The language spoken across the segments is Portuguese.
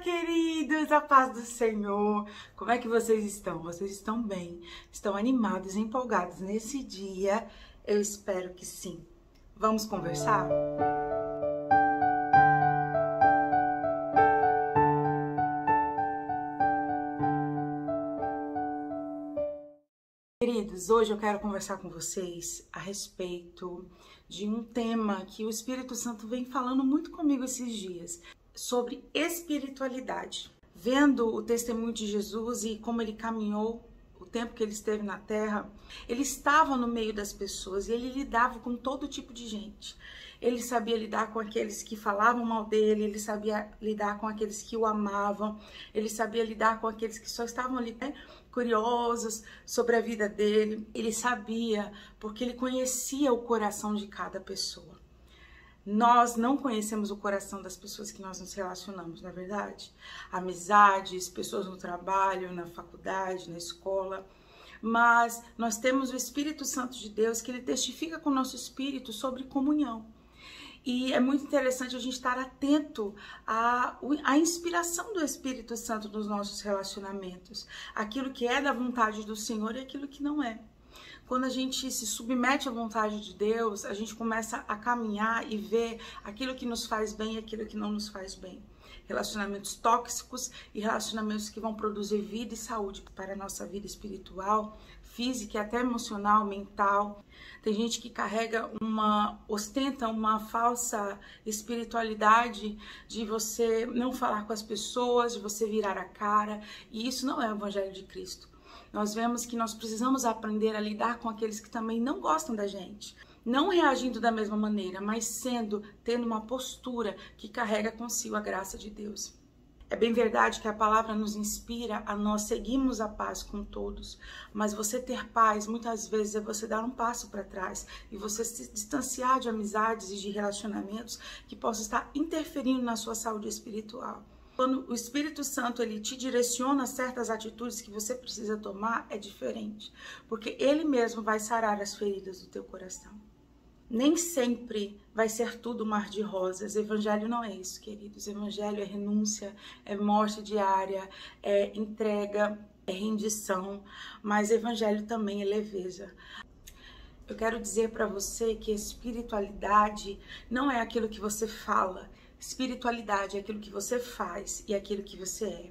queridos, a paz do Senhor. Como é que vocês estão? Vocês estão bem? Estão animados, empolgados nesse dia? Eu espero que sim. Vamos conversar? Queridos, hoje eu quero conversar com vocês a respeito de um tema que o Espírito Santo vem falando muito comigo esses dias, sobre espiritualidade. Vendo o testemunho de Jesus e como ele caminhou, o tempo que ele esteve na terra, ele estava no meio das pessoas e ele lidava com todo tipo de gente. Ele sabia lidar com aqueles que falavam mal dele, ele sabia lidar com aqueles que o amavam, ele sabia lidar com aqueles que só estavam ali, curiosos sobre a vida dele. Ele sabia, porque ele conhecia o coração de cada pessoa. Nós não conhecemos o coração das pessoas que nós nos relacionamos, não é verdade? Amizades, pessoas no trabalho, na faculdade, na escola. Mas nós temos o Espírito Santo de Deus que ele testifica com o nosso espírito sobre comunhão. E é muito interessante a gente estar atento à inspiração do Espírito Santo nos nossos relacionamentos. Aquilo que é da vontade do Senhor e aquilo que não é. Quando a gente se submete à vontade de Deus, a gente começa a caminhar e ver aquilo que nos faz bem e aquilo que não nos faz bem. Relacionamentos tóxicos e relacionamentos que vão produzir vida e saúde para a nossa vida espiritual, física e até emocional, mental. Tem gente que ostenta uma falsa espiritualidade de você não falar com as pessoas, de você virar a cara, e isso não é o Evangelho de Cristo. Nós vemos que nós precisamos aprender a lidar com aqueles que também não gostam da gente. Não reagindo da mesma maneira, mas tendo uma postura que carrega consigo a graça de Deus. É bem verdade que a palavra nos inspira a nós seguirmos a paz com todos, mas você ter paz muitas vezes é você dar um passo para trás e você se distanciar de amizades e de relacionamentos que possam estar interferindo na sua saúde espiritual. Quando o Espírito Santo ele te direciona a certas atitudes que você precisa tomar, é diferente, porque ele mesmo vai sarar as feridas do teu coração. Nem sempre vai ser tudo mar de rosas. Evangelho não é isso, queridos. Evangelho é renúncia, é morte diária, é entrega, é rendição, mas evangelho também é leveza. Eu quero dizer para você que espiritualidade não é aquilo que você fala. Espiritualidade é aquilo que você faz e aquilo que você é.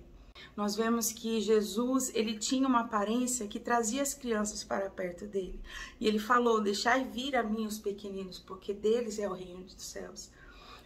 Nós vemos que Jesus, ele tinha uma aparência que trazia as crianças para perto dele. E ele falou, deixai vir a mim os pequeninos, porque deles é o reino dos céus.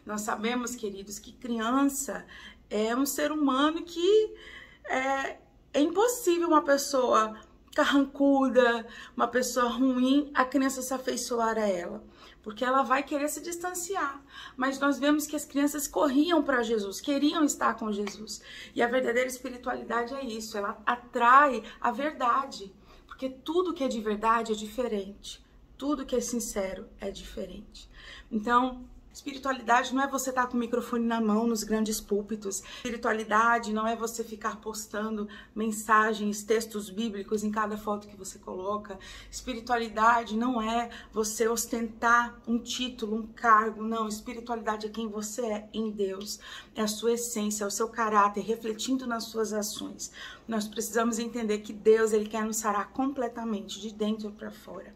Nós sabemos, queridos, que criança é um ser humano que é impossível uma pessoa carrancuda, uma pessoa ruim, a criança se afeiçoar a ela, porque ela vai querer se distanciar. Mas nós vemos que as crianças corriam para Jesus, queriam estar com Jesus. E a verdadeira espiritualidade é isso, ela atrai a verdade, porque tudo que é de verdade é diferente, tudo que é sincero é diferente. Então, espiritualidade não é você estar com o microfone na mão nos grandes púlpitos. Espiritualidade não é você ficar postando mensagens, textos bíblicos em cada foto que você coloca. Espiritualidade não é você ostentar um título, um cargo. Não, espiritualidade é quem você é em Deus. É a sua essência, é o seu caráter, refletindo nas suas ações. Nós precisamos entender que Deus ele quer nos sarar completamente, de dentro para fora.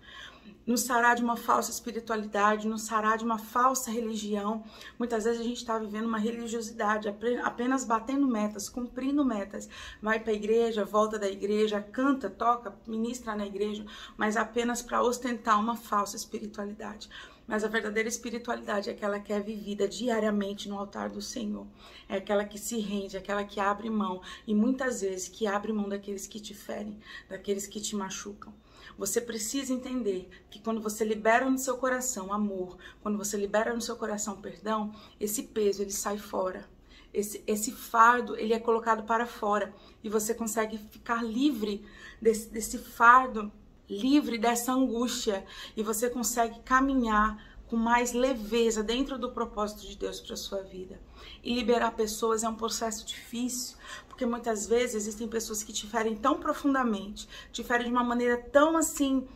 Nos sarar de uma falsa espiritualidade, nos sarar de uma falsa religião. Muitas vezes a gente está vivendo uma religiosidade, apenas batendo metas, cumprindo metas. Vai para a igreja, volta da igreja, canta, toca, ministra na igreja, mas apenas para ostentar uma falsa espiritualidade. Mas a verdadeira espiritualidade é aquela que é vivida diariamente no altar do Senhor. É aquela que se rende, aquela que abre mão. E muitas vezes que abre mão daqueles que te ferem, daqueles que te machucam. Você precisa entender que quando você libera no seu coração amor, quando você libera no seu coração perdão, esse peso ele sai fora. Esse fardo ele é colocado para fora e você consegue ficar livre desse fardo, livre dessa angústia, e você consegue caminhar com mais leveza dentro do propósito de Deus para a sua vida. E liberar pessoas é um processo difícil, porque muitas vezes existem pessoas que te ferem tão profundamente, te ferem de uma maneira tão assim,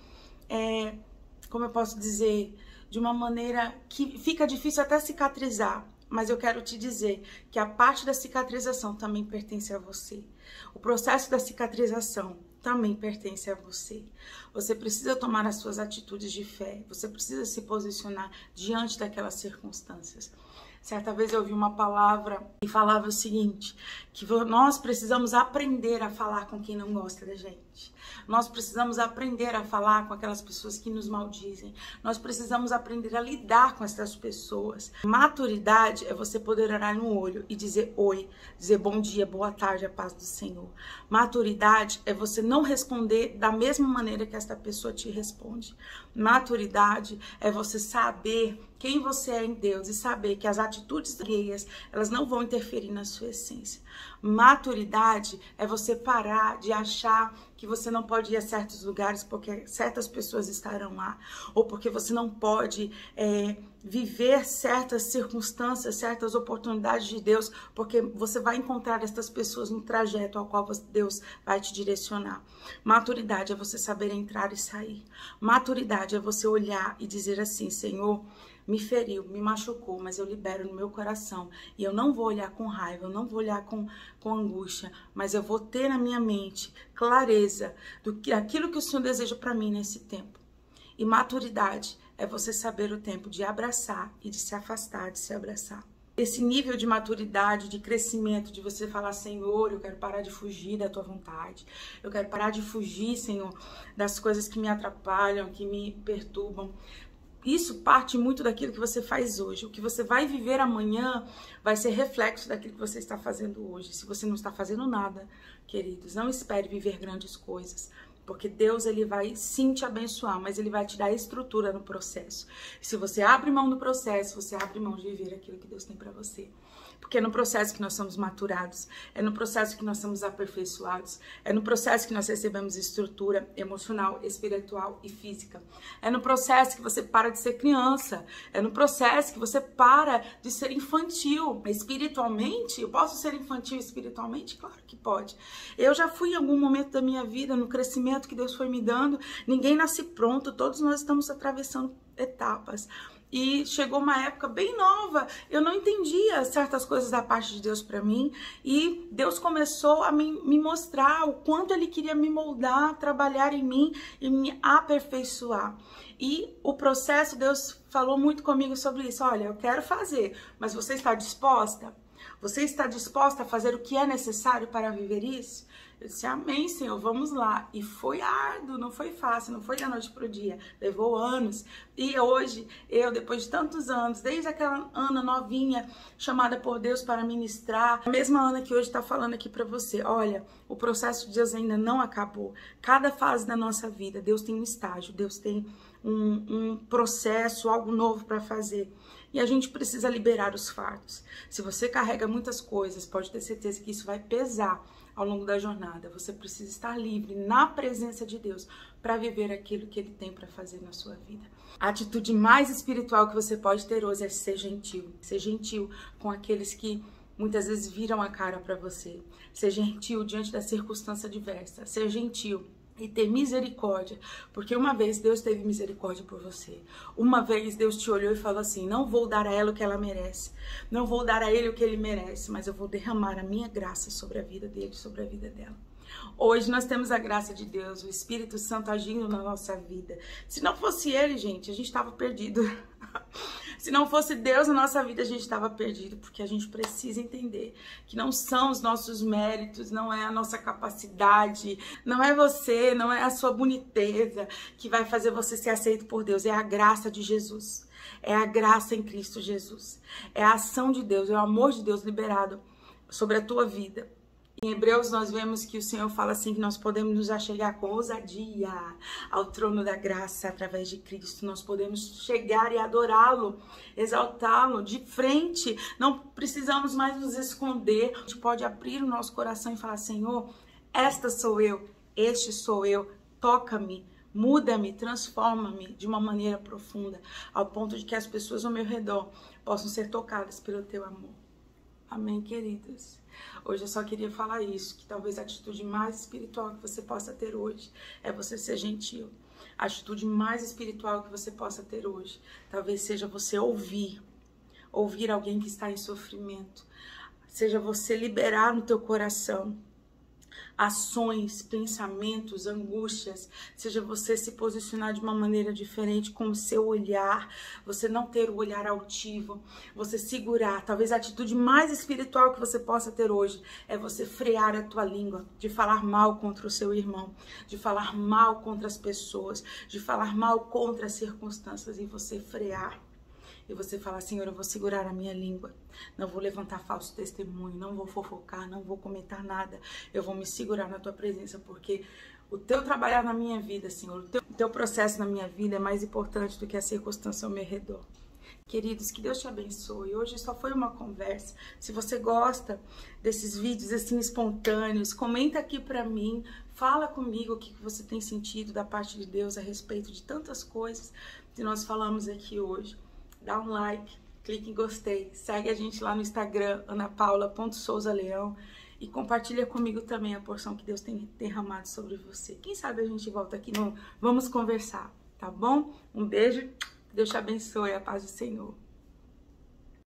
como eu posso dizer, de uma maneira que fica difícil até cicatrizar. mas eu quero te dizer que a parte da cicatrização também pertence a você. O processo da cicatrização também pertence a você. Você precisa tomar as suas atitudes de fé. Você precisa se posicionar diante daquelas circunstâncias. Certa vez eu ouvi uma palavra e falava o seguinte, que nós precisamos aprender a falar com quem não gosta da gente. Nós precisamos aprender a falar com aquelas pessoas que nos maldizem. Nós precisamos aprender a lidar com essas pessoas. Maturidade é você poder olhar no olho e dizer oi, dizer bom dia, boa tarde, a paz do Senhor. Maturidade é você não responder da mesma maneira que esta pessoa te responde. Maturidade é você saber quem você é em Deus e saber que as atitudes alheias, elas não vão interferir na sua essência. Maturidade é você parar de achar que você não pode ir a certos lugares porque certas pessoas estarão lá, ou porque você não pode viver certas circunstâncias, certas oportunidades de Deus, porque você vai encontrar essas pessoas no trajeto ao qual Deus vai te direcionar. Maturidade é você saber entrar e sair. Maturidade é você olhar e dizer assim, Senhor, me feriu, me machucou, mas eu libero no meu coração. E eu não vou olhar com raiva, eu não vou olhar com angústia, mas eu vou ter na minha mente clareza daquilo que o Senhor deseja para mim nesse tempo. E maturidade é você saber o tempo de abraçar e de se afastar, de se abraçar. Esse nível de maturidade, de crescimento, de você falar, Senhor, eu quero parar de fugir da tua vontade. Eu quero parar de fugir, Senhor, das coisas que me atrapalham, que me perturbam. Isso parte muito daquilo que você faz hoje. O que você vai viver amanhã vai ser reflexo daquilo que você está fazendo hoje. Se você não está fazendo nada, queridos, não espere viver grandes coisas. Porque Deus, ele vai sim te abençoar, mas ele vai te dar estrutura no processo. Se você abre mão do processo, você abre mão de viver aquilo que Deus tem para você. Porque é no processo que nós somos maturados, é no processo que nós somos aperfeiçoados, é no processo que nós recebemos estrutura emocional, espiritual e física. É no processo que você para de ser criança, é no processo que você para de ser infantil. Espiritualmente, eu posso ser infantil espiritualmente? Claro que pode. Eu já fui em algum momento da minha vida, no crescimento que Deus foi me dando, ninguém nasce pronto, todos nós estamos atravessando etapas. E chegou uma época bem nova, eu não entendia certas coisas da parte de Deus para mim, e Deus começou a me mostrar o quanto Ele queria me moldar, trabalhar em mim e me aperfeiçoar. E o processo, Deus falou muito comigo sobre isso. Olha, eu quero fazer, mas você está disposta? Você está disposta a fazer o que é necessário para viver isso? Eu disse, amém, Senhor, vamos lá. E foi árduo, não foi fácil, não foi da noite pro dia, levou anos. E hoje, depois de tantos anos, desde aquela Ana novinha, chamada por Deus para ministrar, a mesma Ana que hoje está falando aqui para você, olha, o processo de Deus ainda não acabou. Cada fase da nossa vida, Deus tem um estágio, Deus tem um processo, algo novo para fazer. E a gente precisa liberar os fardos. Se você carrega muitas coisas, pode ter certeza que isso vai pesar ao longo da jornada. Você precisa estar livre na presença de Deus para viver aquilo que Ele tem para fazer na sua vida. A atitude mais espiritual que você pode ter hoje é ser gentil. Ser gentil com aqueles que muitas vezes viram a cara para você. Ser gentil diante da circunstância adversa. Ser gentil e ter misericórdia, porque uma vez Deus teve misericórdia por você. Uma vez Deus te olhou e falou assim, não vou dar a ela o que ela merece, não vou dar a ele o que ele merece, mas eu vou derramar a minha graça sobre a vida dele, sobre a vida dela. Hoje nós temos a graça de Deus, o Espírito Santo agindo na nossa vida. Se não fosse Ele, gente, a gente estava perdido. Se não fosse Deus na nossa vida, a gente estava perdido, porque a gente precisa entender que não são os nossos méritos, não é a nossa capacidade, não é você, não é a sua boniteza que vai fazer você ser aceito por Deus, é a graça de Jesus, é a graça em Cristo Jesus, é a ação de Deus, é o amor de Deus liberado sobre a tua vida. Em Hebreus nós vemos que o Senhor fala assim que nós podemos nos achegar com ousadia ao trono da graça através de Cristo. Nós podemos chegar e adorá-lo, exaltá-lo de frente. Não precisamos mais nos esconder. A gente pode abrir o nosso coração e falar, Senhor, esta sou eu, este sou eu, toca-me, muda-me, transforma-me de uma maneira profunda, ao ponto de que as pessoas ao meu redor possam ser tocadas pelo teu amor. Amém, queridos? Hoje eu só queria falar isso, que talvez a atitude mais espiritual que você possa ter hoje é você ser gentil. A atitude mais espiritual que você possa ter hoje talvez seja você ouvir ouvir alguém que está em sofrimento. Seja você liberar no teu coração ações, pensamentos, angústias, seja você se posicionar de uma maneira diferente com o seu olhar, você não ter o olhar altivo, você segurar. Talvez a atitude mais espiritual que você possa ter hoje é você frear a tua língua, de falar mal contra o seu irmão, de falar mal contra as pessoas, de falar mal contra as circunstâncias, e você frear. E você fala: Senhor, eu vou segurar a minha língua, não vou levantar falso testemunho, não vou fofocar, não vou comentar nada, eu vou me segurar na tua presença, porque o teu trabalhar na minha vida, Senhor, o teu processo na minha vida é mais importante do que a circunstância ao meu redor. Queridos, que Deus te abençoe. Hoje só foi uma conversa. Se você gosta desses vídeos assim espontâneos, comenta aqui pra mim, fala comigo o que você tem sentido da parte de Deus a respeito de tantas coisas que nós falamos aqui hoje. Dá um like, clique em gostei, segue a gente lá no Instagram, anapaula.souzaleão, e compartilha comigo também a porção que Deus tem derramado sobre você. Quem sabe a gente volta aqui, vamos conversar, tá bom? Um beijo, Deus te abençoe, a paz do Senhor.